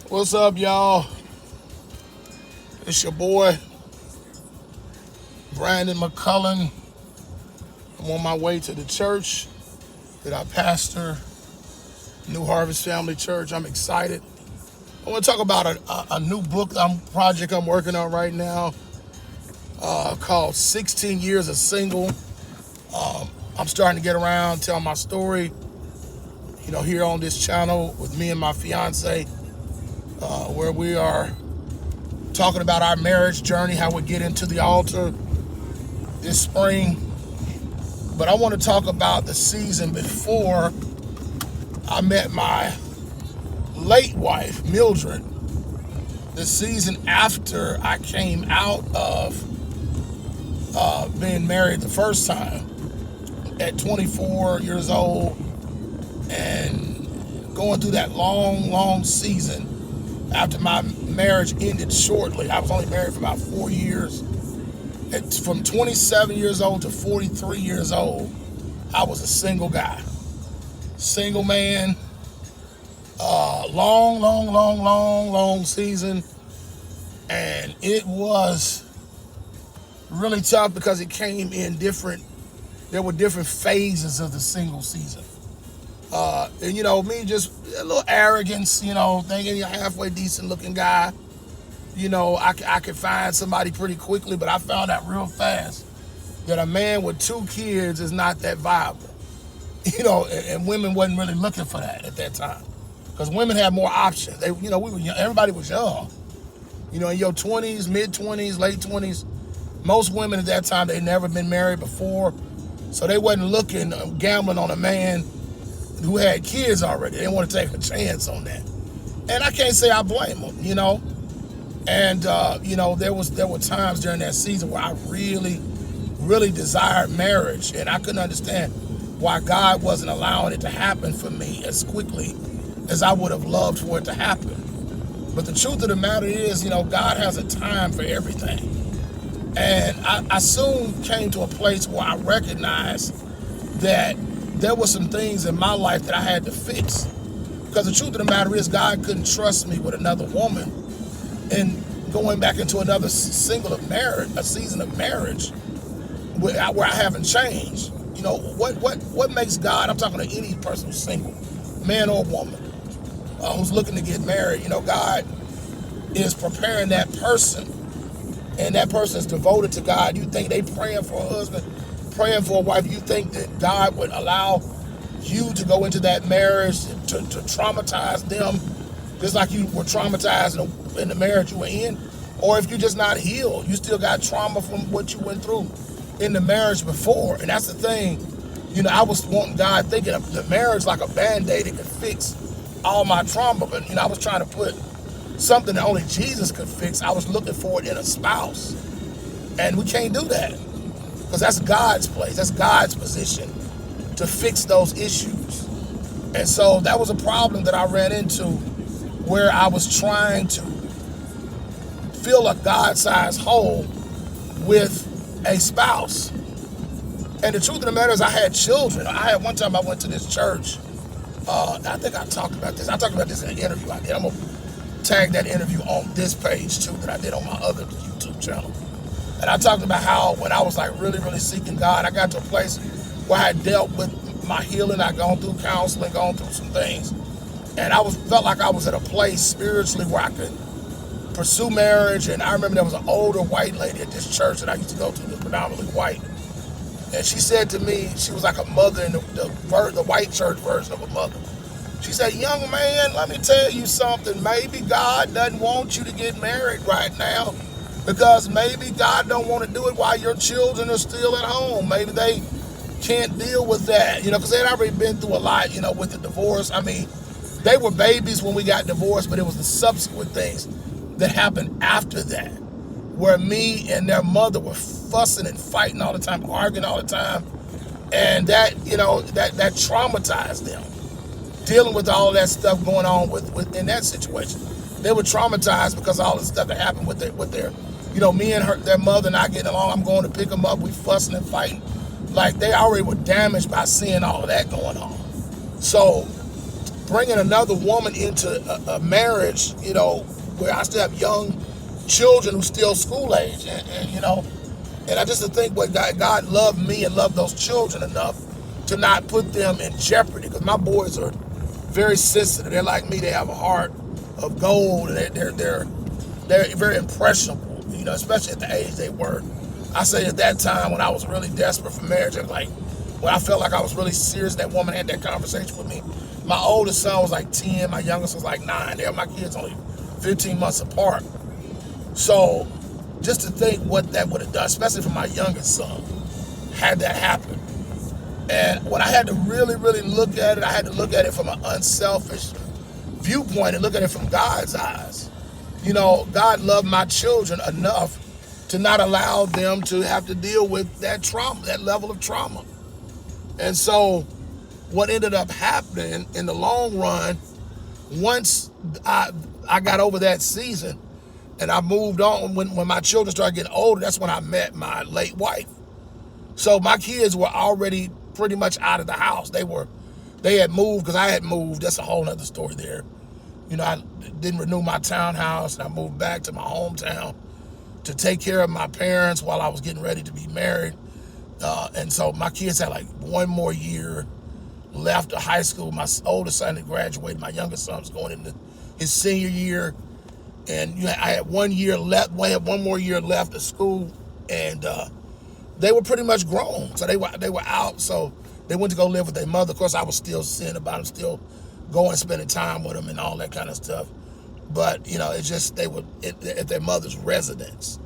What's up, y'all? It's your boy, Brandon McCullen. I'm on my way to the church that I pastor, New Harvest Family Church. I'm excited. I want to talk about a new project I'm working on right now called 16 Years of Single. I'm starting to get around, tell my story, here on this channel with me and my fiance, where we are talking about our marriage journey, how we get into the altar this spring. But I want to talk about the season before I met my late wife, Mildred. The season after I came out of being married the first time at 24 years old and going through that long season after my marriage ended shortly. I was only married for about 4 years. From 27 years old to 43 years old, I was a single guy. Single man. Long season. And it was really tough because it came in there were different phases of the single season. And me just a little arrogance, thinking you're a halfway decent looking guy. I could find somebody pretty quickly, but I found out real fast that a man with 2 kids is not that viable. And women wasn't really looking for that at that time, because women had more options. Everybody was young. In your 20s, mid 20s, late 20s. Most women at that time, they never been married before, so they wasn't looking, gambling on a man who had kids already. They didn't want to take a chance on that, and I can't say I blame them. And there were times during that season where I really desired marriage, and I couldn't understand why God wasn't allowing it to happen for me as quickly as I would have loved for it to happen. But the truth of the matter is, God has a time for everything. And I soon came to a place where I recognized that there were some things in my life that I had to fix. Because the truth of the matter is, God couldn't trust me with another woman and going back into another season of marriage where I haven't changed. What makes God, I'm talking to any person who's single, man or woman, who's looking to get married, God is preparing that person, and that person is devoted to God. You think they praying for a husband, praying for a wife, you think that God would allow you to go into that marriage to traumatize them just like you were traumatized in the marriage you were in? Or if you're just not healed, you still got trauma from what you went through in the marriage before. And that's the thing, I was wanting God, thinking of the marriage like a Band-Aid that could fix all my trauma. But, I was trying to put something that only Jesus could fix. I was looking for it in a spouse. And we can't do that, because that's God's place. That's God's position to fix those issues. And so that was a problem that I ran into, where I was trying to fill a God-sized hole with a spouse. And the truth of the matter is, I had children. One time I went to this church. I think I talked about this. I talked about this in an interview I did. I'm going to tag that interview on this page too, that I did on my other YouTube channel. And I talked about how when I was really seeking God, I got to a place where I had dealt with my healing. I'd gone through counseling, gone through some things. And felt like I was at a place spiritually where I could pursue marriage. And I remember there was an older white lady at this church that I used to go to, that was predominantly white. And she said to me, she was like a mother in the white church version of a mother. She said, "Young man, let me tell you something. Maybe God doesn't want you to get married right now, because maybe God don't want to do it while your children are still at home. Maybe they can't deal with that, because they'd already been through a lot, with the divorce. I mean, they were babies when we got divorced, but it was the subsequent things that happened after that, where me and their mother were fussing and fighting all the time, arguing all the time. And that traumatized them, dealing with all that stuff going on in that situation. They were traumatized because all the stuff that happened with their me and their mother not getting along. I'm going to pick them up. We fussing and fighting. Like, they already were damaged by seeing all of that going on. So bringing another woman into a marriage, where I still have young children who still school age, and I just to think what God loved me and loved those children enough to not put them in jeopardy, because my boys are very sensitive. They're like me. They have a heart of gold, and they're very impressionable, especially at the age they were. I say at that time when I was really desperate for marriage, and like when I felt like I was really serious, that woman had that conversation with me. My oldest son was like 10, my youngest was like 9. They're my kids only 15 months apart. So just to think what that would have done, especially for my youngest son, had that happen. And when I had to really, really look at it, I had to look at it from an unselfish viewpoint and look at it from God's eyes. God loved my children enough to not allow them to have to deal with that trauma, that level of trauma. And so what ended up happening in the long run, once I got over that season and I moved on, when my children started getting older, that's when I met my late wife. So my kids were already pretty much out of the house. They had moved because I had moved. That's a whole other story there. I didn't renew my townhouse, and I moved back to my hometown to take care of my parents while I was getting ready to be married. And so my kids had like one more year left of high school. My oldest son had graduated. My youngest son was going into his senior year. And I had 1 year left. I had one more year left of school, and they were pretty much grown. So they were out. So they went to go live with their mother. Of course, I was still seeing about them, still going, spending time with them and all that kind of stuff. But, it's just they were at their mother's residence.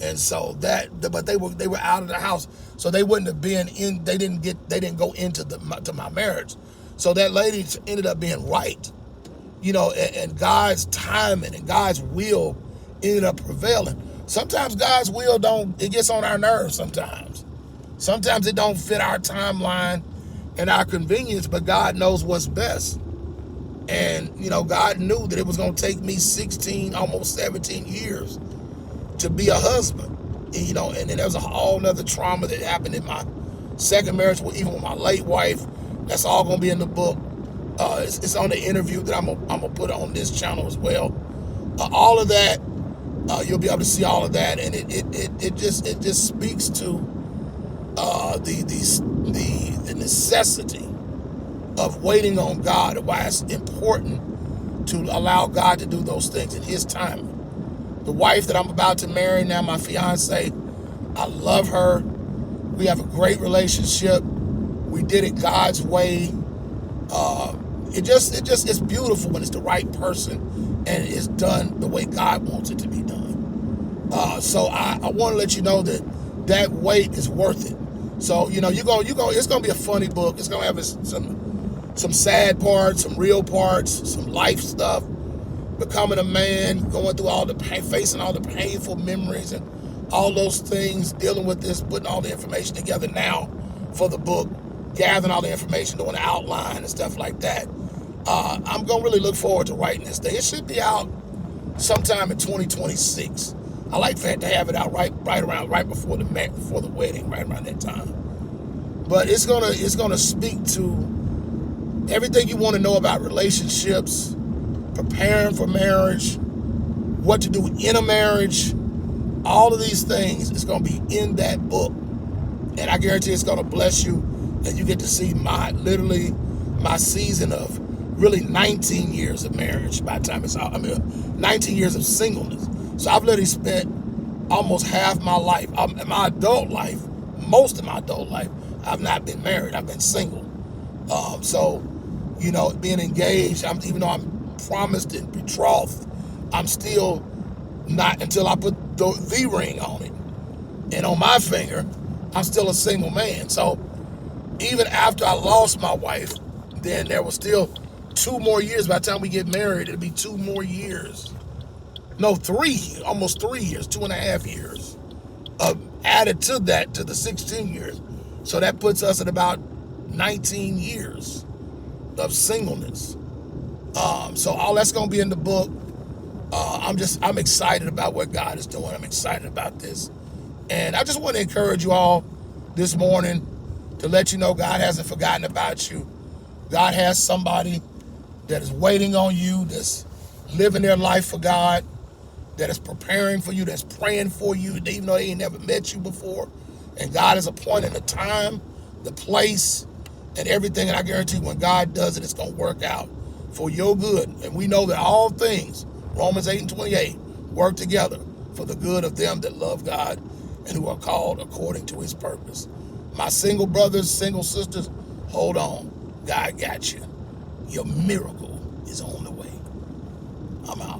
And so but they were out of the house. So they wouldn't have been in, they didn't go into to my marriage. So that lady ended up being right. And God's timing and God's will ended up prevailing. Sometimes God's will it gets on our nerves sometimes. Sometimes it don't fit our timeline and our convenience, but God knows what's best. And, God knew that it was going to take me 16, almost 17 years to be a husband. And then there was a whole other trauma that happened in my second marriage, even with my late wife. That's all going to be in the book. It's on the interview that I'm gonna put on this channel as well. All of that, you'll be able to see all of that, and it just speaks to the necessity of waiting on God, and why it's important to allow God to do those things in His timing. The wife that I'm about to marry now, my fiance, I love her. We have a great relationship. We did it God's way. It's beautiful when it's the right person and it's done the way God wants it to be done. So I want to let you know that wait is worth it. So it's gonna be a funny book. It's gonna have some sad parts, some real parts, some life stuff. Becoming a man, going through all the pain, facing all the painful memories and all those things, dealing with this, putting all the information together now for the book, gathering all the information, doing the outline and stuff like that. I'm going to really look forward to writing this thing. It should be out sometime in 2026. I like to have it out right before the wedding, right around that time. But it's gonna speak to everything you want to know about relationships, preparing for marriage, what to do in a marriage. All of these things is going to be in that book, and I guarantee it's going to bless you, and you get to see my season of really 19 years of marriage by the time it's out. 19 years of singleness. So I've literally spent almost half my life, my adult life, most of my adult life, I've not been married. I've been single. So being engaged, even though I'm promised and betrothed, I'm still not, until I put the ring on it and on my finger, I'm still a single man. So even after I lost my wife, then there was still 2 more years. By the time we get married, it'll be 2 more years. No, 3, almost 3 years, 2.5 years added to that, to the 16 years. So that puts us at about 19 years of singleness. So all that's going to be in the book. I'm excited about what God is doing. I'm excited about this. And I just want to encourage you all this morning to let you know God hasn't forgotten about you. God has somebody that is waiting on you, that's living their life for God, that is preparing for you, that's praying for you, even though they ain't never met you before. And God is appointing the time, the place, and everything. And I guarantee when God does it, it's going to work out for your good. And we know that all things, Romans 8:28, work together for the good of them that love God and who are called according to his purpose. My single brothers, single sisters, hold on. God got you. Your miracle is on the way. I'm out.